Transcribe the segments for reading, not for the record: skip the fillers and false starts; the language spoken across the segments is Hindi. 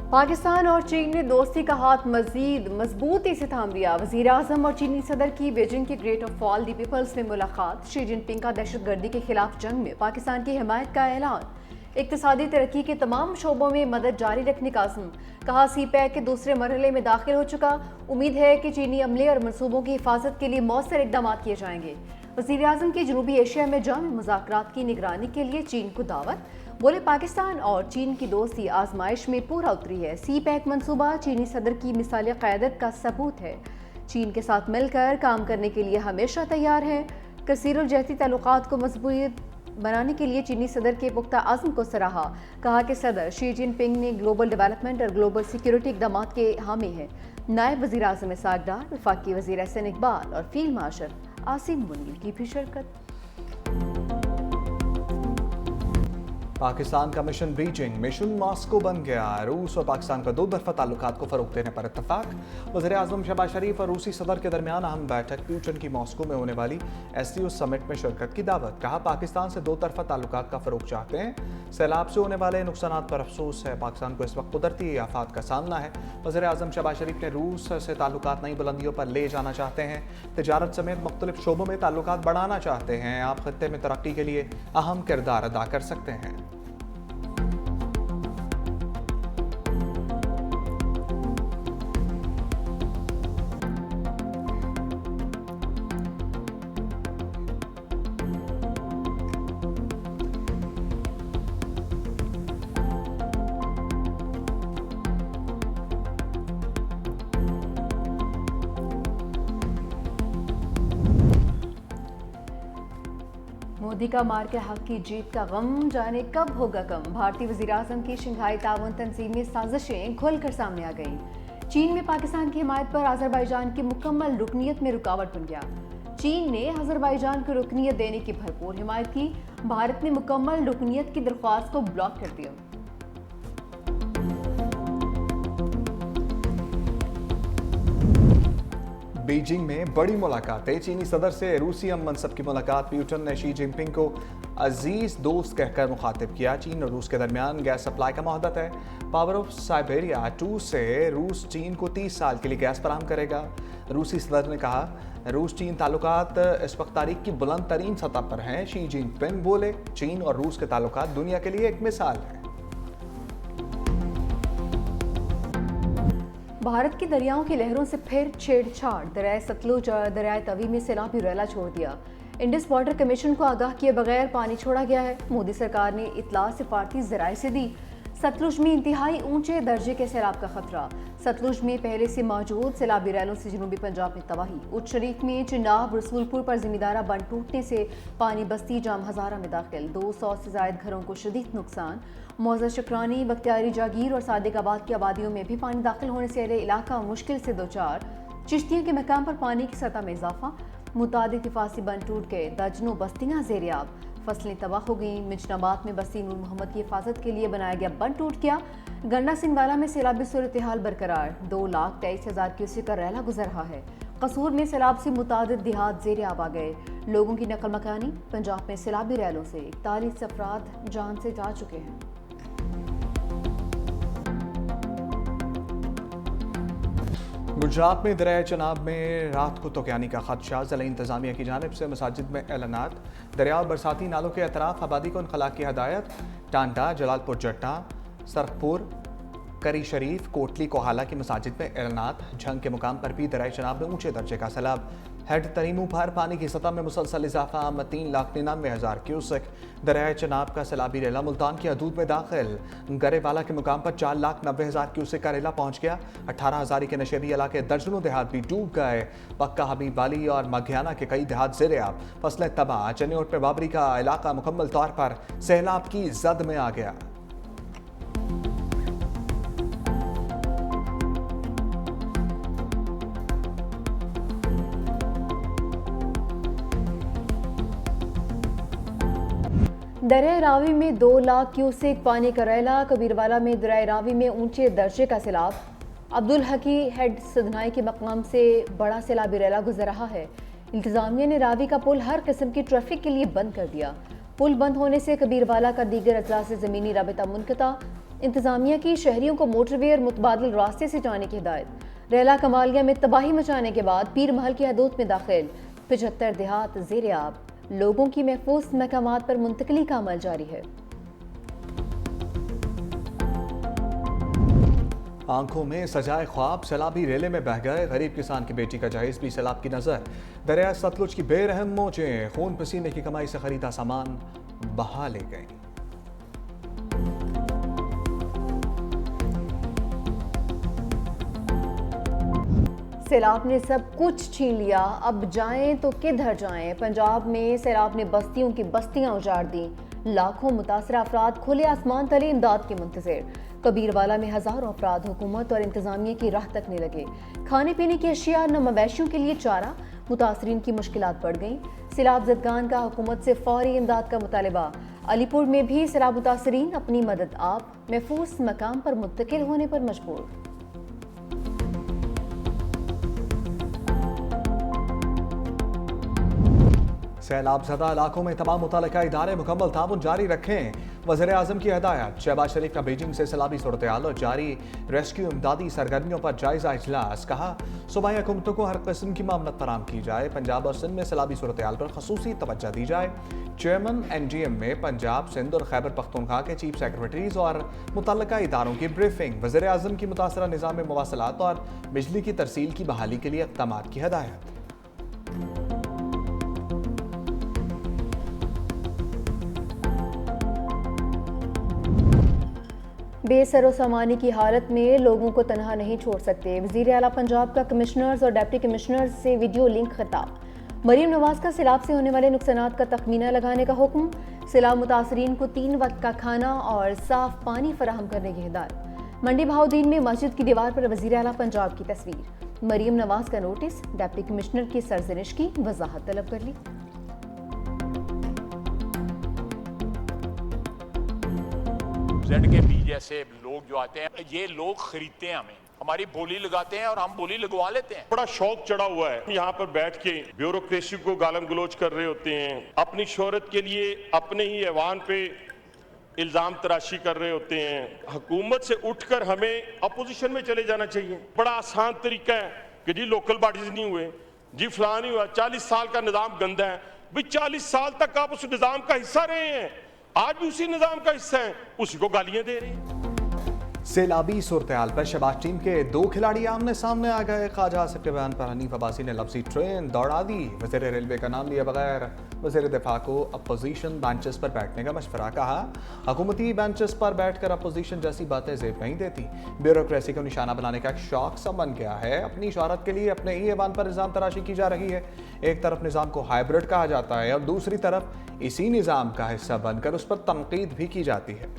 पाकिस्तान और चीन ने दोस्ती का हाथ मजीद मजबूती से थाम लिया। वजीर आजम और चीनी सदर की बीजिंग के great of all the peoples में मुलाकात। शी जिनपिंग का दहशतगर्दी के खिलाफ जंग में पाकिस्तान की हिमायत का ऐलान। इक्तिसादी तरक्की के तमाम शोबों में मदद जारी रखने का आज़म। कहा सी पैक के दूसरे मरहले में दाखिल हो चुका। उम्मीद है कि चीनी अमले और मनसूबों की हिफाजत के लिए मौसर इकदाम किए जाएंगे। वज़ीर आज़म की जनूबी एशिया में जाम मुज़ाकरात की निगरानी के लिए चीन को दावत। बोले पाकिस्तान और चीन की दोस्ती आजमाइश में पूरा उतरी है। सी पैक मनसूबा चीनी सदर की मिसाल क़यादत का सबूत है। चीन के साथ मिलकर काम करने के लिए हमेशा तैयार है। कसीरुल जहती ताल्लुकात को मजबूत बनाने के लिए चीनी सदर के पुख्ता आज़म को सराहा। कहा कि सदर शी जिनपिंग ने ग्लोबल डेवलपमेंट और ग्लोबल सिक्योरिटी इक़दाम के हामी है। नायब वज़ीर आज़म इसाक डार, वफाकी वज़ीर एहसन इकबाल और फील्ड मार्शल आसिम मुनीर की भी शिरकत। पाकिस्तान का मिशन बीजिंग मिशन मॉस्को बन गया। रूस और पाकिस्तान का दो तरफा ताल्लुकात को फरोग देने पर इत्तफाक। वज़ीर आज़म शहबाज शरीफ और रूसी सदर के दरमियान अहम बैठक। प्यूटन की मॉस्को में होने वाली SCO समिट में शिरकत की दावत। कहा पाकिस्तान से दो तरफा ताल्लुकात का फरोग चाहते हैं। सैलाब से होने वाले नुकसान पर अफसोस है। पाकिस्तान को इस वक्त कुदरती आफात का सामना है। वज़ीर आज़म शहबाज शरीफ ने रूस से ताल्लुकात नई बुलंदियों पर ले जाना चाहते हैं। तिजारत समेत मुख्तलिफ शोबों में ताल्लुकात बढ़ाना चाहते हैं। आप खत्ते में तरक्की के लिए अहम किरदार अदा कर सकते हैं। मोदी का मार के हक की जीत का गम जाने कब होगा कम। भारतीय वज़ीर आज़म की शंघाई ताउन तंजीम में साजिशें खुलकर सामने आ गईं। चीन में पाकिस्तान की हिमायत पर अज़रबैजान की मुकम्मल रुकनीत में रुकावट बन गया। चीन ने अज़रबैजान को रुकनीत देने की भरपूर हिमायत की। भारत ने मुकम्मल रुकनीत की दरख्वास्त को ब्लॉक कर दिया। बीजिंग में बड़ी मुलाकातें। चीनी सदर से रूसी अम मनसब की मुलाकात। प्यूटन ने शी जिनपिंग को अजीज दोस्त कहकर मुखातिब किया। चीन और रूस के दरमियान गैस सप्लाई का मुहदत है। पावर ऑफ साइबेरिया 2 से रूस चीन को 30 साल के लिए गैस फराहम करेगा। रूसी सदर ने कहा रूस चीन ताल्लुकात इस वक्त तारीख की बुलंद तरीन सतह पर हैं। शी जिनपिंग बोले चीन और रूस के ताल्लुकात दुनिया के लिए एक मिसाल है। भारत की दरियाओं की लहरों से फिर छेड़छाड़। दरियाए सतलुज और दरियाए तवी में सैलाबी रैला छोड़ दिया। इंडस वाटर कमीशन को आगाह किए बगैर पानी छोड़ा गया है। मोदी सरकार ने इतला सिफारती जराए से दी। सतलुज में इंतहाई ऊंचे दर्जे के सैलाब का खतरा। सतलुज में पहले से मौजूद सैलाबी रैलों से जनूबी पंजाब में तबाही। उच्च शरीफ में चिनाब रसूलपुर पर जिमीदारा बंद टूटने से पानी बस्ती जाम हजारा में दाखिल। 200 से जायद घरों को शदीद नुकसान। मौजा शुक्रानी, बख्तियारी जागीर और सादिकाबाद की आबादियों में भी पानी दाखिल होने से अहले इलाका मुश्किल से दो चार। चिश्तियों के मकाम पर पानी की सतह में इजाफा। मुतादिद हिफाजी बंद टूट गए। दर्जनों बस्तियां ज़ेर-ए-आब। फसलें तबाह हो गईं। मिजनाबाद में बस्ती नूर मोहम्मद की हिफाजत के लिए बनाया गया बंद टूट गया। गन्ना सिंहवाला में सैलाबी सूरत हाल बरकरार। 2,23,000 क्यूसेक का रैला गुजर रहा है। कसूर में सैलाब से मुतादिद देहात ज़ेर-ए-आब आ गए। लोगों की नकल मकानी। पंजाब में सैलाबी रैलों से 41 अफराद जान से जा चुके हैं। गुजरात में दरिया चनाब में रात को तोक्यानी का खदशा। ज़िला इंतजामिया की जानिब से मसाजिद में ऐलानात। दरिया और बरसाती नालों के अतराफ आबादी को इनखला की हदायत। टांडा, जलालपुर जट्टा, सरखपुर, करी शरीफ, कोटली कोहाला की मसाजिद में ऐलानात। झंग के मुकाम पर भी दरिया चनाब में ऊंचे दर्जे का सैलाब। हेड तरीमू पर पानी की सतह में मुसलसल इजाफा। 3,99,000 क्यूसेक। दरिया चनाब का सैलाबी रेला मुल्तान की हदूद में दाखिल। गरेवाला के मुकाम पर 4,90,000 क्यूसेक का रेला पहुंच गया। 18,000 के नशेबी इलाके दर्जनों देहात भी डूब गए। पक्का हबीब वाली और मघियाना के कई देहात ज़ेर-ए-आब। फसलें तबाह। चनियोट में बाबरी का इलाका मुकम्मल तौर पर सैलाब की जद में आ गया। दरिया रावी में 2 लाख क्यूसेक पानी का रैला। कबीरवाला में दरिया रावी में ऊंचे दर्जे का सैलाब। अब्दुल हकी हेड सदनाई के मकाम से बड़ा सैलाबी रैला गुजर रहा है। इंतजामिया ने रावी का पुल हर किस्म की ट्रैफिक के लिए बंद कर दिया। पुल बंद होने से कबीरवाला का दीगर अजला से ज़मीनी राबिता मुनक़ता। इंतजामिया की शहरियों को मोटरवे और मुतबादिल रास्ते से जाने की हिदायत। रेला कमालिया में तबाही मचाने के बाद पीर महल की हदूद में दाखिल 75 देहात ज़ेरे आब। लोगों की महफूज मकामात पर मुंतकली का अमल जारी है। आंखों में सजाए ख्वाब सैलाबी रेले में बह गए। गरीब किसान की बेटी का जहेज भी सैलाब की नजर। दरिया सतलुज की बेरहम मौजें खून पसीने की कमाई से खरीदा सामान बहा ले गई। सैलाब ने सब कुछ छीन लिया, अब जाएं तो किधर जाएं। पंजाब में सैलाब ने बस्तियों की बस्तियां उजाड़ दी। लाखों मुतासरा अफराद खुले आसमान तले इमदाद के मुंतज़िर। कबीरवाला में हजारों अफराद हुकूमत और इंतजामिया की राह तकने लगे। खाने पीने की अशिया न मवेशियों के लिए चारा। मुतासरीन की मुश्किलात बढ़ गईं। सैलाब ज़दगान का हुकूमत से फौरी इमदाद का मुतालबा। अलीपुर में भी सैलाब मुतासरीन अपनी मदद आप महफूज मकाम पर मुंतकिल होने पर मजबूर। सैलाब ज़दा इलाकों में तमाम मुतल्लिका इदारे मुकम्मल ताउन जारी रखें। वज़ीर आज़म की हदायत। शहबाज शरीफ का बीजिंग से सैलाबी सूरत हाल और जारी रेस्क्यू इमदादी सरगर्मियों पर जायजा इजलास। कहा सूबाई हुकूमतों को हर किस्म की मामलत फराम की जाए। पंजाब और सिंध में सैलाबी सूरत हाल पर खसूसी तवज्जो दी जाए। चेयरमैन NGM में पंजाब, सिंध और खैबर पख्तूनख्वा के चीफ सेक्रेटरीज और मुतल्लिका इदारों की ब्रीफिंग। वज़ीर आज़म की मुतासरा निज़ाम मवासलात और बिजली की तरसील की बहाली के लिए इक़दाम की हदायत। बेसरो सामानी की हालत में लोगों को तनहा नहीं छोड़ सकते। वज़ीर आला पंजाब का कमिश्नर्स और डिप्टी कमिश्नर्स से वीडियो लिंक खिताब। मरीम नवाज का सैलाब से होने वाले नुकसानात का तखमीना लगाने का हुक्म। सैलाब मुतासरीन को 3 वक्त का खाना और साफ पानी फराहम करने की हिदायत। मंडी बहाउद्दीन में मस्जिद की दीवार पर वज़ीर आला पंजाब की तस्वीर। मरीम नवाज का नोटिस। डिप्टी कमिश्नर की सरजनिश की वजाहत तलब कर ली। जेड के बी जैसे लोग जो आते हैं, ये लोग खरीदते हैं, हमारी बोली लगाते हैं और हम बोली लगवा लेते हैं। बड़ा शौक चढ़ा हुआ है, यहाँ पर बैठ के ब्यूरोक्रेसी को गालम गलोच कर रहे होते हैं। अपनी शोहरत के लिए अपने ही ऐवान पे इल्जाम तराशी कर रहे होते हैं। हुकूमत से उठकर हमें अपोजिशन में चले जाना चाहिए। बड़ा आसान तरीका है कि जी लोकल बॉडीज नहीं हुए, जी फलां नहीं हुआ, 40 साल का निज़ाम गंदा है। भाई 40 साल तक आप उस निज़ाम का हिस्सा रहे हैं, आज भी उसी निज़ाम का हिस्सा है, उसी को गालियां दे रहे हैं। सैलाबी सूरत हाल पर शहबाज टीम के 2 खिलाड़ी आमने सामने आ गए। ख्वाजा आसिफ के बयान पर हनीफ अब्बासी ने लफ्जी ट्रेन दौड़ा दी। वज़ीर रेलवे का नाम लिया बगैर वज़ीर दिफा को अपोजिशन बेंचेस पर बैठने का मशवरा। कहा हुकूमती बेंचेस पर बैठकर अपोजिशन जैसी बातें जेब नहीं देती। ब्यूरोक्रेसी को निशाना बनाने का एक शौक सा बन गया है। अपनी शोहरत के लिए अपने ही ऐवान पर निज़ाम तराशी की जा रही है। एक तरफ निज़ाम को हाइब्रिड कहा जाता है और दूसरी तरफ इसी निज़ाम का हिस्सा बनकर उस पर तनकीद भी की जाती है।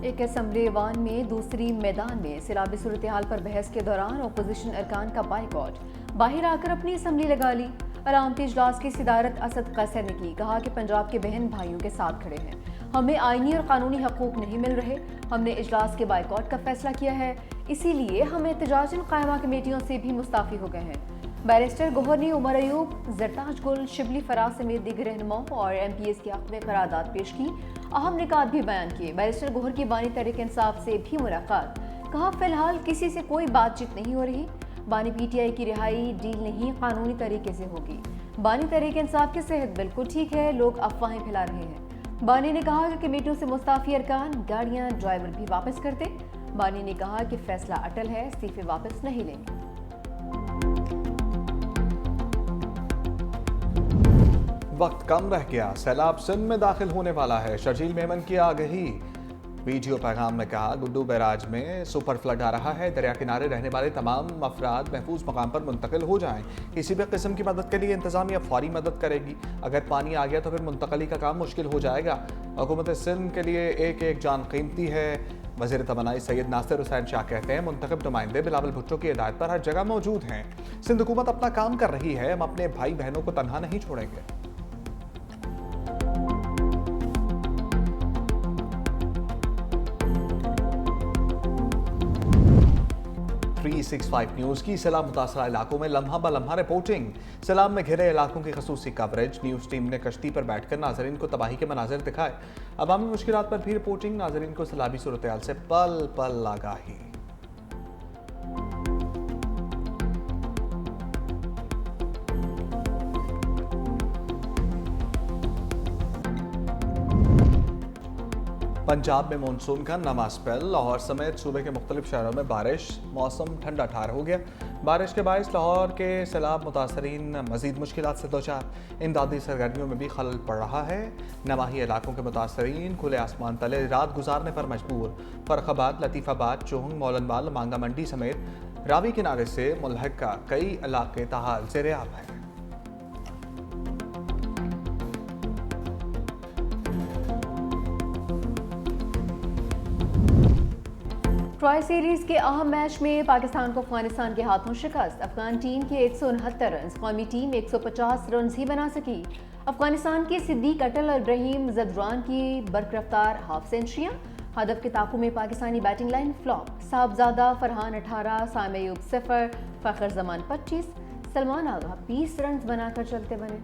एक असम्बली ईवान में दूसरी मैदान में सैलाबी सूरत हाल पर बहस के दौरान अपोजिशन अरकान का बाइकआउट। बाहर आकर अपनी असम्बली लगा ली। अलामती इजलास की सदारत असद कैसर ने की। कहा कि पंजाब के बहन भाइयों के साथ खड़े हैं, हमें आईनी और कानूनी हकूक नहीं मिल रहे। हमने इजलास के बाइकआउट का फैसला किया है, इसीलिए हम एहतजाजन कायमा कमेटियों से भी मुस्ताफ़ी हो गए हैं। बैरिस्टर गौहर ने उमर अयूब, जरताज गुल, शिबली फराज समेत दीगर रहनुमाओं और MPs के हक़ में करारदाद पेश की। अहम निकात भी बयान किए। बैरिस्टर गौहर की बानी तहरीक इंसाफ से भी मुलाकात। कहा फिलहाल किसी से कोई बातचीत नहीं हो रही। बानी PTI की रिहाई डील नहीं, कानूनी तरीके से होगी। बानी तहरीक इंसाफ की सेहत बिल्कुल ठीक है, लोग अफवाहें फैला रहे हैं। बानी ने कहा कि कमेटियों से मुस्ताफ़ी अरकान गाड़ियाँ ड्राइवर भी वापस कर दे। बानी ने कहा कि फैसला अटल है, इस्तीफे वापस नहीं लेंगे। वक्त कम रह गया, सैलाब सिंध में दाखिल होने वाला है। शर्जील मेमन की आगही। वीडियो पैगाम में कहा गुड्डू बैराज में सुपर फ्लड आ रहा है, दरिया किनारे रहने वाले तमाम अफराद महफूज मकाम पर मुंतकिल हो जाएं। किसी भी किस्म की मदद के लिए इंतजामिया फौरी मदद करेगी। अगर पानी आ गया तो फिर मुंतकली का काम मुश्किल हो जाएगा। हुकूमत सिंध के लिए एक एक जान कीमती है। वज़ीर तवानाई सैयद नासिर हुसैन शाह कहते हैं मुंतखब नुमाइंदे बिलावल भुट्टो की हिदायत पर हर जगह मौजूद हैं। सिंध हुकूमत अपना काम कर रही है, हम अपने भाई बहनों को तनहा नहीं छोड़ेंगे। 365 न्यूज़ की सैलाब मुतासरा इलाकों में लम्हा ब लम्हा रिपोर्टिंग। सैलाब में घिरे इलाकों की खसूसी कवरेज। न्यूज़ टीम ने कश्ती पर बैठकर नाजरीन को तबाही के मनाजिर दिखाए। अवामी मुश्किलात पर भी रिपोर्टिंग। नाजरीन को सैलाबी सूरत-ए-हाल से पल पल आगाही। पंजाब में मानसून का नवा स्पेल। लाहौर समेत सूबे के मुख्तलिफ शहरों में बारिश। मौसम ठंडा ठार हो गया। बारिश के बायस लाहौर के सैलाब मुतासरीन मजीद मुश्किलात से दो चार। इमदादी सरगर्मियों में भी खलल पड़ रहा है। नवाही इलाकों के मुतासरीन खुले आसमान तले रात गुजारने पर मजबूर। फर्रुखाबाद, लतीफ़ाबाद, चोहंग, मौलनवाल, मांगा मंडी समेत रावी किनारे से मुल्हका कई इलाके ताहाल ज़ेर-ए-आब हैं। ट्राई सीरीज के अहम मैच में पाकिस्तान को अफगानिस्तान के हाथों शिकस्त। अफगान टीम के 169 रन, कौमी टीम 150 रन ही बना सकी। अफगानिस्तान के सिद्दीक अटल और इब्राहिम ज़दरान की बरकरफ्तार हाफ सेंचुरियां। हदफ के ताकू में Pakistani batting line flop. Sahibzada Farhan 18, Saim Ayub 0, Fakhar Zaman 25, Salman Agha 20 run बनाकर चलते बने।